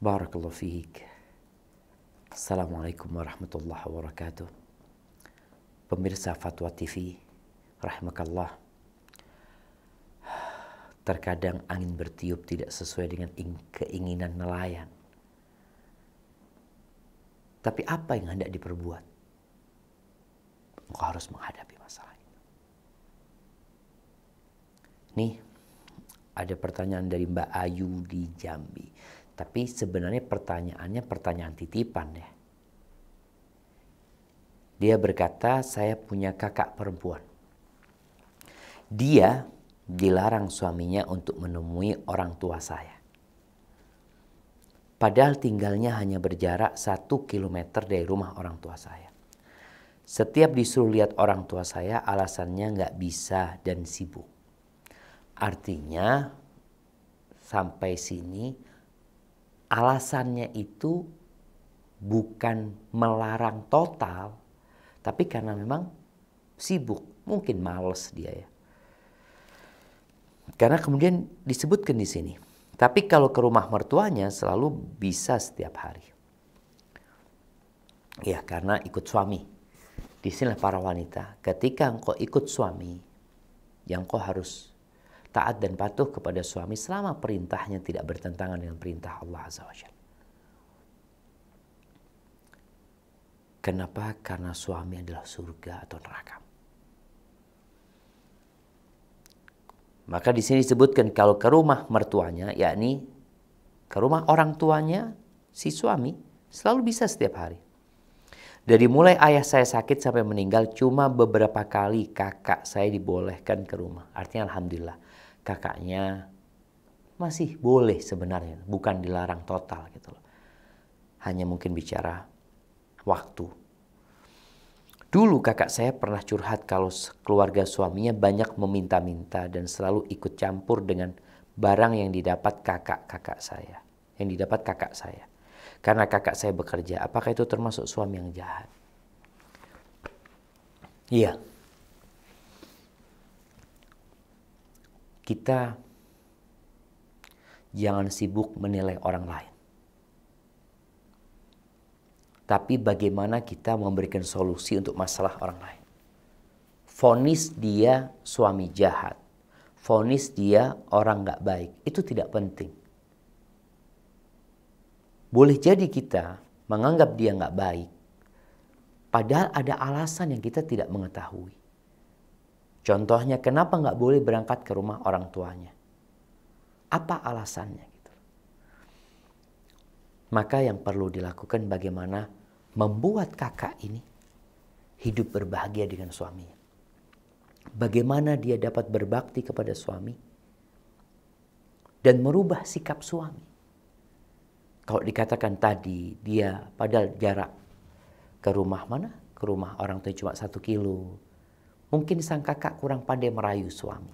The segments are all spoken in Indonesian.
Barakallahu fiik. Assalamualaikum warahmatullahi wabarakatuh. Pemirsa Fatwa TV, rahimakallah. Terkadang angin bertiup tidak sesuai dengan keinginan nelayan. Tapi apa yang hendak diperbuat? Engkau harus menghadapi masalah itu. Nih, ada pertanyaan dari Mbak Ayu di Jambi. Tapi sebenarnya pertanyaannya pertanyaan titipan ya. Dia berkata, saya punya kakak perempuan. Dia dilarang suaminya untuk menemui orang tua saya. Padahal tinggalnya hanya berjarak 1 kilometer dari rumah orang tua saya. Setiap disuruh lihat orang tua saya, alasannya nggak bisa dan sibuk. Artinya, sampai sini, alasannya itu bukan melarang total, tapi karena memang sibuk. Mungkin males dia ya. Karena kemudian disebutkan di sini. Tapi kalau ke rumah mertuanya selalu bisa setiap hari. Ya, karena ikut suami. Di sinilah para wanita, ketika engkau ikut suami, yang engkau harus taat dan patuh kepada suami selama perintahnya tidak bertentangan dengan perintah Allah Azza wa Jalla. Kenapa? Karena suami adalah surga atau neraka. Maka di sini disebutkan kalau ke rumah mertuanya, yakni ke rumah orang tuanya si suami, selalu bisa setiap hari. Dari mulai ayah saya sakit sampai meninggal, cuma beberapa kali kakak saya dibolehkan ke rumah. Artinya alhamdulillah, kakaknya masih boleh sebenarnya, bukan dilarang total gitu loh. Hanya mungkin bicara waktu. Dulu kakak saya pernah curhat kalau keluarga suaminya banyak meminta-minta dan selalu ikut campur dengan barang yang didapat kakak saya. Yang didapat kakak saya. Karena kakak saya bekerja, apakah itu termasuk suami yang jahat? Iya. Kita jangan sibuk menilai orang lain. Tapi bagaimana kita memberikan solusi untuk masalah orang lain. Vonis dia suami jahat. Vonis dia orang nggak baik. Itu tidak penting. Boleh jadi kita menganggap dia nggak baik. Padahal ada alasan yang kita tidak mengetahui. Contohnya kenapa nggak boleh berangkat ke rumah orang tuanya. Apa alasannya? Gitu. Maka yang perlu dilakukan bagaimana membuat kakak ini hidup berbahagia dengan suaminya. Bagaimana dia dapat berbakti kepada suami dan merubah sikap suami. Kalau dikatakan tadi dia padahal jarak ke rumah mana? Ke rumah orang tua cuma 1 kilo. Mungkin sang kakak kurang pandai merayu suami.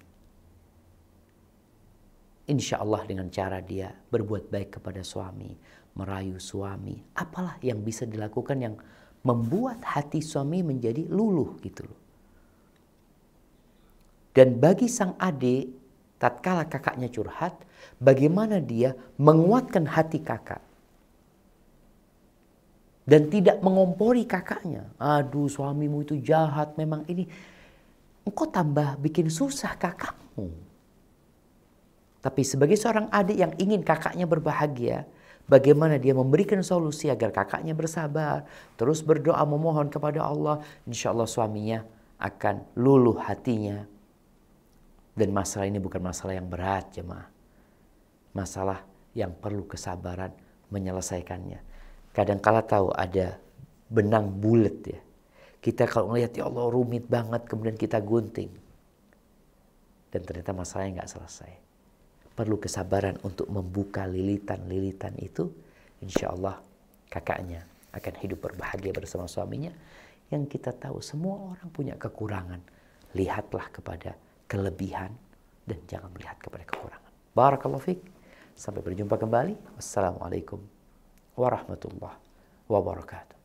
Insya Allah dengan cara dia berbuat baik kepada suami, merayu suami, apalah yang bisa dilakukan yang membuat hati suami menjadi luluh gitu loh. Dan bagi sang adik, tatkala kakaknya curhat, bagaimana dia menguatkan hati kakak. Dan tidak mengompori kakaknya. Aduh suamimu itu jahat, memang ini. Engkau tambah bikin susah kakakmu. Tapi sebagai seorang adik yang ingin kakaknya berbahagia, bagaimana dia memberikan solusi agar kakaknya bersabar, terus berdoa memohon kepada Allah, insya Allah suaminya akan luluh hatinya. Dan masalah ini bukan masalah yang berat, jemaah. Masalah yang perlu kesabaran menyelesaikannya. Kadang-kala tahu ada benang bulat ya. Kita kalau melihat ya Allah rumit banget, kemudian kita gunting. Dan ternyata masalahnya nggak selesai. Perlu kesabaran untuk membuka lilitan-lilitan itu. Insya Allah kakaknya akan hidup berbahagia bersama suaminya. Yang kita tahu semua orang punya kekurangan. Lihatlah kepada kelebihan dan jangan melihat kepada kekurangan. Barakallahu fiik. Sampai berjumpa kembali. Wassalamualaikum warahmatullahi wabarakatuh.